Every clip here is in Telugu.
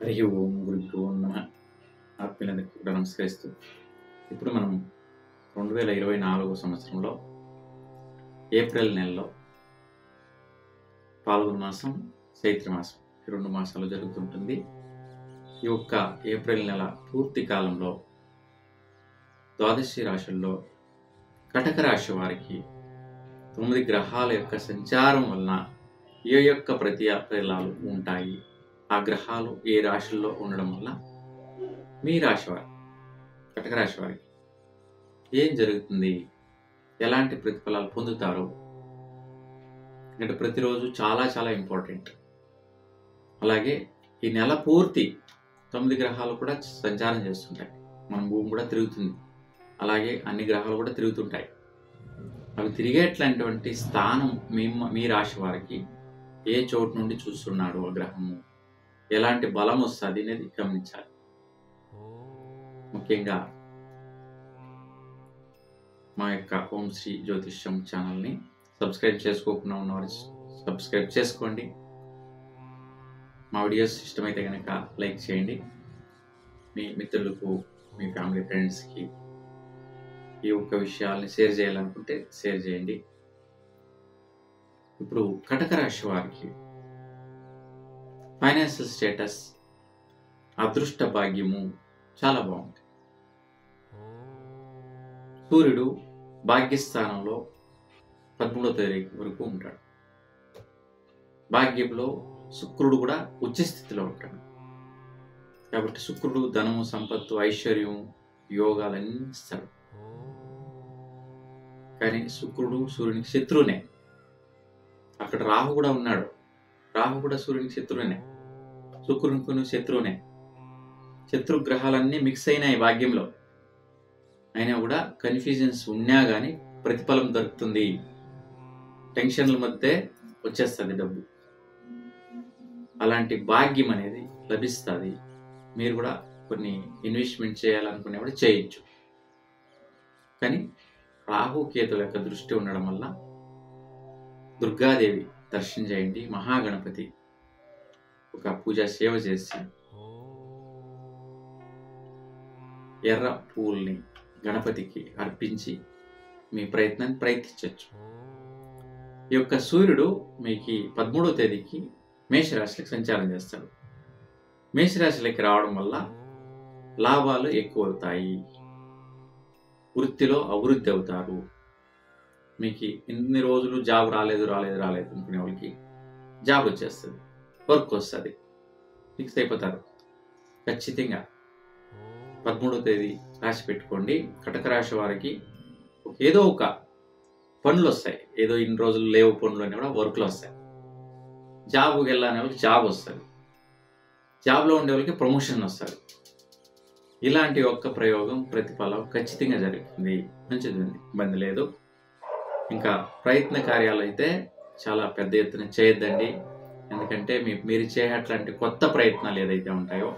హరి ఓం గురుభ్యో నమః. ఆత్మీయులందరికీ కూడా నమస్కరిస్తూ ఇప్పుడు మనం 2024 సంవత్సరంలో ఏప్రిల్ నెలలో పాల్గొన మాసం, చైత్ర మాసం ఈ 2 మాసాలు జరుగుతుంటుంది. ఈ యొక్క ఏప్రిల్ నెల పూర్తి కాలంలో ద్వాదశి రాశుల్లో కటక రాశి వారికి 9 గ్రహాల యొక్క సంచారం వలన ఏ యొక్క ప్రతిఫలాలు ఉంటాయి, ఆ గ్రహాలు ఏ రాశుల్లో ఉండడం వల్ల మీ రాశి వారు కటక రాశి వారికి ఏం జరుగుతుంది, ఎలాంటి ప్రతిఫలాలు పొందుతారు అంటే ప్రతిరోజు చాలా చాలా ఇంపార్టెంట్. అలాగే ఈ నెల పూర్తి 9 గ్రహాలు కూడా సంచారం చేస్తుంటాయి. మన భూమి కూడా తిరుగుతుంది, అలాగే అన్ని గ్రహాలు కూడా తిరుగుతుంటాయి. అవి తిరిగేట్లాంటి స్థానం మీ రాశి వారికి ఏ చోటు నుండి చూస్తున్నాడు ఆ గ్రహము, ఎలాంటి బలం వస్తుంది అనేది గమనించాలి. ముఖ్యంగా మా యొక్క ఓం శ్రీ జ్యోతిష్యం ఛానల్ని సబ్స్క్రైబ్ చేసుకోకుండా ఉన్నవారు సబ్స్క్రైబ్ చేసుకోండి. మా వీడియోస్ ఇష్టమైతే కనుక లైక్ చేయండి. మీ మిత్రులకు, మీ ఫ్యామిలీ ఫ్రెండ్స్కి ఈ ఒక్క విషయాల్ని షేర్ చేయాలనుకుంటే షేర్ చేయండి. ఇప్పుడు కటక రాశి వారికి ఫైనాన్షియల్ స్టేటస్, అదృష్ట భాగ్యము చాలా బాగుంది. సూర్యుడు భాగ్యస్థానంలో 13వ తారీఖు వరకు ఉంటాడు. భాగ్యంలో శుక్రుడు కూడా ఉచ్చ స్థితిలో ఉంటాడు. కాబట్టి శుక్రుడు ధనము, సంపత్తు, ఐశ్వర్యం, యోగాలన్నీ ఇస్తాడు. కానీ శుక్రుడు సూర్యునికి శత్రువునే. అక్కడ రాహు కూడా ఉన్నాడు. రాహు కూడా సూర్యునికి శత్రువునే, శుక్రునికి శత్రువునే. శత్రు గ్రహాలన్నీ మిక్స్ అయినాయి భాగ్యంలో. అయినా కూడా కన్ఫ్యూజన్స్ ఉన్నా కానీ ప్రతిఫలం దొరుకుతుంది. టెన్షన్ల మధ్య వచ్చేస్తుంది డబ్బు. అలాంటి భాగ్యం అనేది లభిస్తుంది. మీరు కూడా కొన్ని ఇన్వెస్ట్మెంట్ చేయాలనుకునేవాడు చేయొచ్చు. కానీ రాహు కేతుల యొక్క దృష్టి ఉండడం వల్ల దుర్గాదేవి దర్శనం చేయండి. మహాగణపతి ఒక పూజా సేవ చేసి ఎర్ర పూల్ని గణపతికి అర్పించి మీ ప్రయత్నాన్ని ప్రయత్నించవచ్చు. ఈ యొక్క సూర్యుడు మీకు 13వ తేదీకి మేషరాశికి సంచారం చేస్తాడు. మేషరాశిలోకి రావడం వల్ల లాభాలు ఎక్కువ అవుతాయి. వృత్తిలో అభివృద్ధి అవుతారు. మీకు ఇన్ని రోజులు జాబ్ రాలేదు అనుకునే వాళ్ళకి జాబ్ వచ్చేస్తుంది, వర్క్ వస్తుంది, ఫిక్స్ అయిపోతారు. ఖచ్చితంగా 13వ తేదీ రాసి పెట్టుకోండి. కటక రాశి వారికి ఏదో ఒక పనులు వస్తాయి. ఏదో ఇన్ని రోజులు లేవు పనులు అని కూడా వర్క్లు వస్తాయి. జాబ్కి వెళ్ళాలనే వాళ్ళకి జాబ్ వస్తుంది, జాబ్లో ఉండే వాళ్ళకి ప్రమోషన్ వస్తుంది. ఇలాంటి ఒక్క ప్రయోగం, ప్రతిఫలం ఖచ్చితంగా జరుగుతుంది. మంచిది, ఇబ్బంది లేదు. ఇంకా ప్రయత్న కార్యాలు అయితే చాలా పెద్ద ఎత్తున చేయొద్దండి. ఎందుకంటే మీరు చేయట్లాంటి కొత్త ప్రయత్నాలు ఏదైతే ఉంటాయో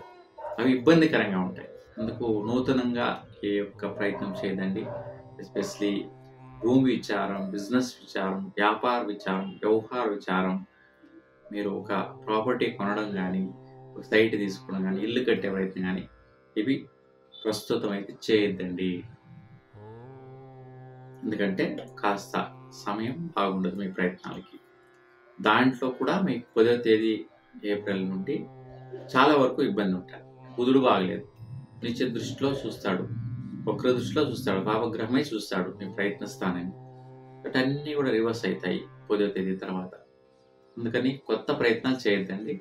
అవి ఇబ్బందికరంగా ఉంటాయి. అందుకు నూతనంగా ఏ యొక్క ప్రయత్నం చేయదండి. ఎస్పెషలీ భూమి విచారం, బిజినెస్ విచారం, వ్యాపార విచారం, వ్యవహార విచారం, మీరు ఒక ప్రాపర్టీ కొనడం కానీ, ఒక సైట్ తీసుకోవడం కానీ, ఇల్లు కట్టే ప్రయత్నం కానీ ఇవి ప్రస్తుతం అయితే చేయొద్దండి. ఎందుకంటే కాస్త సమయం బాగుండదు మీ ప్రయత్నాలకి. దాంట్లో కూడా మీకు 10వ తేదీ ఏప్రిల్ నుండి చాలా వరకు ఇబ్బంది ఉంటుంది. బుధుడు బాగలేదు, నిత్య దృష్టిలో చూస్తాడు, వక్ర దృష్టిలో చూస్తాడు, పాపగ్రహమై చూస్తాడు మీ ప్రయత్న స్థానాన్ని. బట్ అన్నీ కూడా రివర్స్ అవుతాయి 10వ తేదీ తర్వాత. అందుకని కొత్త ప్రయత్నాలు చేయొద్దండి.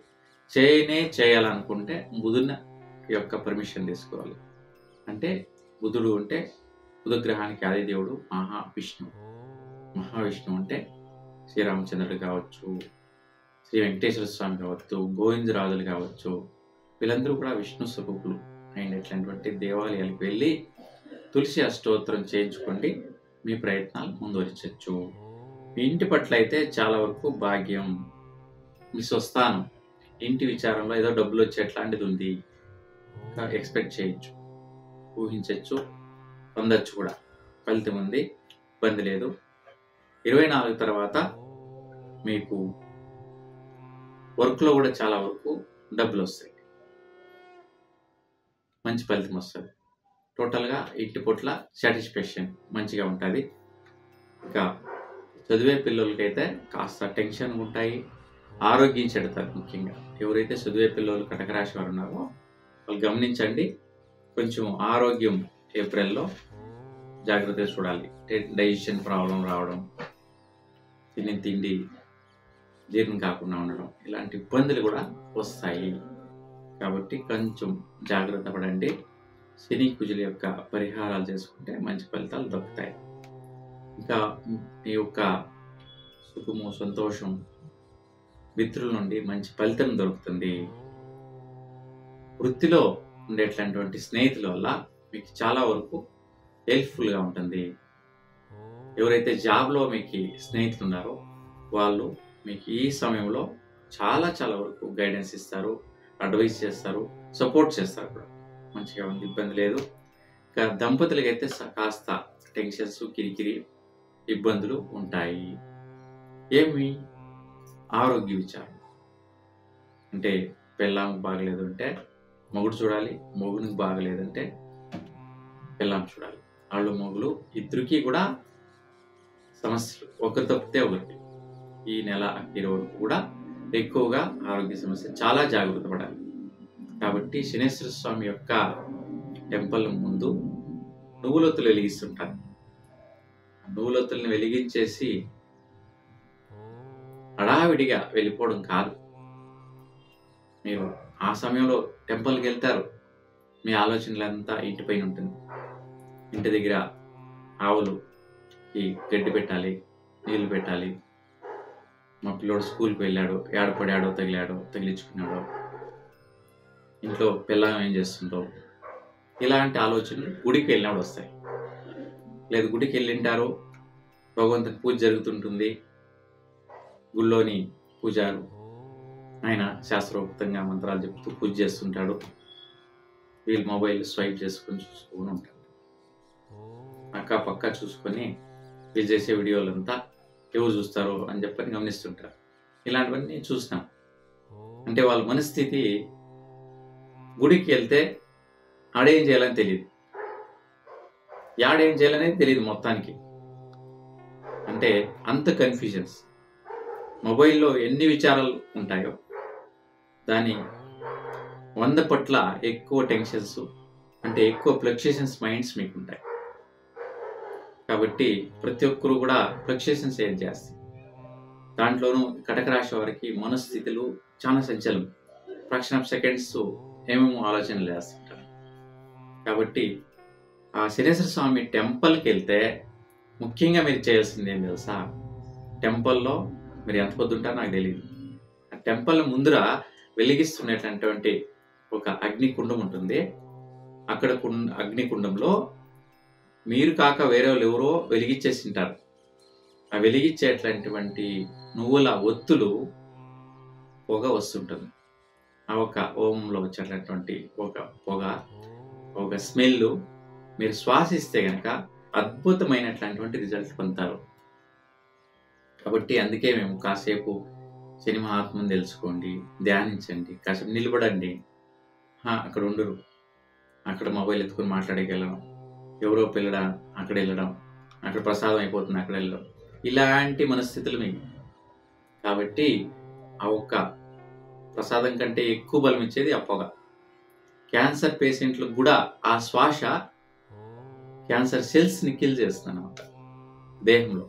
చేయాలనుకుంటే బుధుని యొక్క పర్మిషన్ తీసుకోవాలి. అంటే బుధుడు అంటే బుధగ్రహానికి ఆదిదేవుడు మహావిష్ణువు అంటే శ్రీరామచంద్రుడు కావచ్చు, శ్రీ వెంకటేశ్వర స్వామి కావచ్చు, గోవిందరాజులు కావచ్చు, వీళ్ళందరూ కూడా విష్ణు స్వరూపులు అయినటువంటి దేవాలయాలకు వెళ్ళి తులసి అష్టోత్తరం చేయించుకోండి. మీ ప్రయత్నాలు ముందువరించవచ్చు. మీ ఇంటి పట్ల అయితే చాలా వరకు భాగ్యం, మీ స్వస్థానం, ఇంటి విచారంలో ఏదో డబ్బులు వచ్చేట్లాంటిది ఉంది. ఎక్స్పెక్ట్ చేయొచ్చు, ఊహించవచ్చు, పొందొచ్చు కూడా. ఫలితం ఉంది, ఇబ్బంది లేదు. 24 తర్వాత మీకు వర్క్లో కూడా చాలా వరకు డబ్బులు వస్తాయి. మంచి ఫలితం వస్తుంది. టోటల్గా ఇంటి పూట్ల సాటిస్ఫాక్షన్ మంచిగా ఉంటుంది. ఇంకా చదివే పిల్లలకైతే కాస్త టెన్షన్ ఉంటాయి, ఆరోగ్యం చెడుతుంది. ముఖ్యంగా ఎవరైతే చదివే పిల్లలు కటక రాశి వారు ఉన్నారో వాళ్ళు గమనించండి, కొంచెం ఆరోగ్యం ఏప్రిల్లో జాగ్రత్తగా చూడాలి. డైజెషన్ ప్రాబ్లం రావడం, తినే తిండి జీర్ణం కాకుండా ఉండడం, ఇలాంటి ఇబ్బందులు కూడా వస్తాయి. కాబట్టి కొంచెం జాగ్రత్త పడండి. శని కుజుల యొక్క పరిహారాలు చేసుకుంటే మంచి ఫలితాలు దొరుకుతాయి. ఇంకా మీ యొక్క సుఖము సంతోషం మిత్రుల నుండి మంచి ఫలితం దొరుకుతుంది. వృత్తిలో ఉండేటటువంటి స్నేహితుల వల్ల మీకు చాలా వరకు హెల్ప్ఫుల్గా ఉంటుంది. ఎవరైతే జాబ్లో మీకు స్నేహితులు ఉన్నారో వాళ్ళు మీకు ఈ సమయంలో చాలా చాలా వరకు గైడెన్స్ ఇస్తారు, అడ్వైస్ చేస్తారు, సపోర్ట్ చేస్తారు కూడా. మంచిగా ఉంది, ఇబ్బంది లేదు. ఇంకా దంపతులకైతే కాస్త టెన్షన్స్, కిరికిరి, ఇబ్బందులు ఉంటాయి. ఏమి ఆరోగ్య విచారం అంటే పెళ్ళాం బాగలేదు అంటే మొగుడు చూడాలి, మొగునికి బాగలేదంటే పెళ్ళాం చూడాలి. వాళ్ళు మొగులు ఇద్దరికి కూడా సమస్యలు, ఒకరు తప్పితే ఒకరికి. ఈ నెల అఖిర వరకు కూడా ఎక్కువగా ఆరోగ్య సమస్య, చాలా జాగ్రత్త పడాలి. కాబట్టి శనేశ్వర స్వామి యొక్క టెంపుల్ ముందు నువ్వులొత్తులు వెలిగిస్తుంటారు. నువ్వులొత్తుల్ని వెలిగించేసి హడావిడిగా వెళ్ళిపోవడం కాదు. మీరు ఆ సమయంలో టెంపుల్కి వెళ్తారు, మీ ఆలోచనలంతా ఇంటిపైన ఉంటుంది. ఇంటి దగ్గర ఆవులుకి గడ్డి పెట్టాలి, నీళ్లు పెట్టాలి, మా పిల్లోడు స్కూల్కి వెళ్ళాడు, ఏడపడాడో తగిలించుకున్నాడో, ఇంట్లో పిల్లం ఏం చేస్తుందో, ఇలాంటి ఆలోచనలు గుడికి వెళ్ళినప్పుడు వస్తాయి. లేదు గుడికి వెళ్ళింటారు, భగవంతుని పూజ జరుగుతుంటుంది, గుళ్ళోని పూజారు ఆయన శాస్త్రోక్తంగా మంత్రాలు చెప్తూ పూజ చేస్తుంటాడు, వీళ్ళు మొబైల్ స్వైప్ చేసుకొని చూసుకొని ఉంటారు. అక్క పక్క చూసుకొని వీళ్ళు చేసే వీడియోలంతా ఎవరు చూస్తారు అని చెప్పని గమనిస్తుంటారు. ఇలాంటివన్నీ చూసినాం. అంటే వాళ్ళ మనస్థితి గుడికి వెళ్తే ఆడేం చేయాలని తెలియదు, యాడేం చేయాలనేది తెలియదు మొత్తానికి. అంటే అంత కన్ఫ్యూజన్స్. మొబైల్లో ఎన్ని విచారాలు ఉంటాయో దాని 100 పట్ల ఎక్కువ టెన్షన్స్, అంటే ఎక్కువ ఫ్లక్చుయేషన్స్ మైండ్స్ మీకు ఉంటాయి. కాబట్టి ప్రతి ఒక్కరు కూడా ఫ్లక్చుయేషన్స్ ఏం చేస్తారు. దాంట్లోనూ కటక రాశి వారికి మనస్థితులు చాలా సంచలనం, ఫ్రాక్షన్ ఆఫ్ సెకండ్స్ ఏమేమో ఆలోచనలు చేస్తుంటారు. కాబట్టి ఆ శనేశ్వర స్వామి టెంపుల్కి వెళ్తే ముఖ్యంగా మీరు చేయాల్సింది ఏం తెలుసా? టెంపుల్లో మీరు ఎంత పొద్దుంటారో నాకు తెలియదు, ఆ టెంపుల్ ముందర వెలిగిస్తున్నటువంటి ఒక అగ్నికుండం ఉంటుంది. అక్కడ అగ్నికుండంలో మీరు కాక వేరే వాళ్ళు ఎవరో వెలిగించేసి ఉంటారు. ఆ వెలిగించేటటువంటి నువ్వుల ఒత్తులు పొగ వస్తుంటుంది. ఆ ఒక ఓంలో వచ్చేటటువంటి ఒక స్మెల్ మీరు శ్వాసిస్తే కనుక అద్భుతమైనటువంటి రిజల్ట్ పొందుతారు. కాబట్టి అందుకే మేము కాసేపు శని మహాత్మను తెలుసుకోండి, ధ్యానించండి, కాసేపు నిలబడండి. అక్కడ ఉండరు, అక్కడ మొబైల్ ఎత్తుకొని మాట్లాడగలడం, ఎవరో పిల్లడా అక్కడ వెళ్ళడం, అక్కడ ప్రసాదం అయిపోతుంది అక్కడ వెళ్ళడం, ఇలాంటి మనస్థితులు మీకు. కాబట్టి ఆ ఒక్క ప్రసాదం కంటే ఎక్కువ బలం ఇచ్చేది ఆ పొగ. క్యాన్సర్ పేషెంట్లకు కూడా ఆ శ్వాస క్యాన్సర్ సెల్స్ని కిల్ చేస్తుంది అన్నమాట దేహంలో.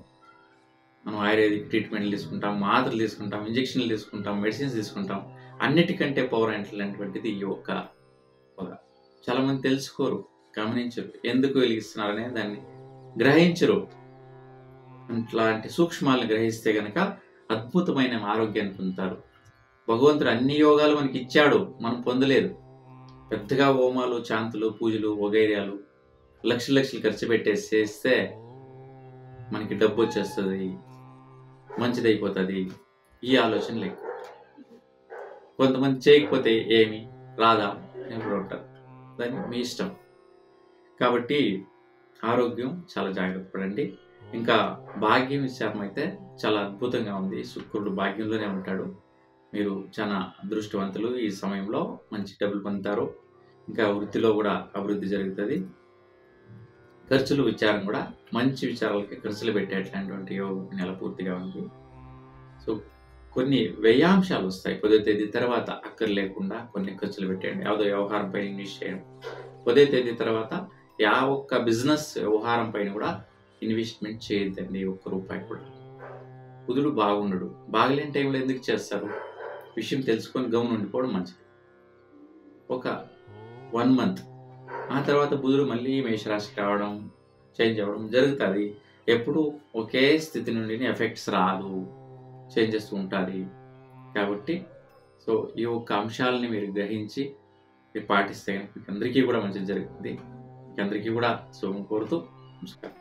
మనం ఆయుర్వేదిక్ ట్రీట్మెంట్లు తీసుకుంటాం, మాత్రలు తీసుకుంటాం, ఇంజక్షన్లు తీసుకుంటాం, మెడిసిన్స్ తీసుకుంటాం. అన్నిటికంటే పవర్ అయినటువంటిది ఈ ఒక్క పొగ. చాలామంది తెలుసుకోరు, గమనించరు, ఎందుకు వెలిగిస్తున్నారనే దాన్ని గ్రహించరు. అట్లాంటి సూక్ష్మాలను గ్రహిస్తే గనక అద్భుతమైన ఆరోగ్యాన్ని పొందుతారు. భగవంతుడు అన్ని యోగాలు మనకి ఇచ్చాడు, మనం పొందలేదు. పెద్దగా హోమాలు, శాంతులు, పూజలు, వగైర్యాలు లక్షలు ఖర్చు పెట్టేసి చేస్తే మనకి డబ్బు వచ్చేస్తుంది, మంచిదైపోతుంది, ఈ ఆలోచనలు ఎక్కువ. కొంతమంది చేయకపోతే ఏమి రాదా అని కూడా ఉంటారు, దాన్ని మీ ఇష్టం. కాబట్టి ఆరోగ్యం చాలా జాగ్రత్త పడండి. ఇంకా భాగ్యం విషయం అయితే చాలా అద్భుతంగా ఉంది. శుక్రుడు భాగ్యంలోనే ఉంటాడు. మీరు చాలా అదృష్టవంతులు. ఈ సమయంలో మంచి డబ్బులు పొందుతారు. ఇంకా వృత్తిలో కూడా అభివృద్ధి జరుగుతుంది. ఖర్చులు విచారం కూడా మంచి విచారాలకి ఖర్చులు పెట్టేట్లాంటి యోగం నెల పూర్తిగా ఉంది. సో కొన్ని వ్యయాంశాలు వస్తాయి 10వ తేదీ తర్వాత, అక్కర్లేకుండా కొన్ని ఖర్చులు పెట్టేయండి. ಯಾವುದೋ వ్యవహారం పైన ఇన్వెస్ట్ చేయడం. 10వ తేదీ తర్వాత ఒక్క బిజినెస్ వ్యవహారం పైన కూడా ఇన్వెస్ట్మెంట్ చేయొద్దండి, ఒక్క రూపాయి కూడా. బుధుడు బాగుండడు, బాగలేని టైంలో ఎందుకు చేస్తారు? విషయం తెలుసుకొని గమనం ఉండిపోవడం మంచిది. ఒక 1 మంత్ ఆ తర్వాత బుధుడు మళ్ళీ మేషరాశికి రావడం, చేంజ్ అవ్వడం జరుగుతుంది. ఎప్పుడు ఒకే స్థితి నుండి ఎఫెక్ట్స్ రాదు, చేంజెస్ ఉంటుంది. కాబట్టి సో ఈ ఒక్క అంశాలని మీరు గ్రహించి మీరు పాటిస్తే మీకు అందరికీ కూడా మంచిది జరుగుతుంది. మీకు అందరికీ కూడా శుభం కోరుతూ నమస్కారం.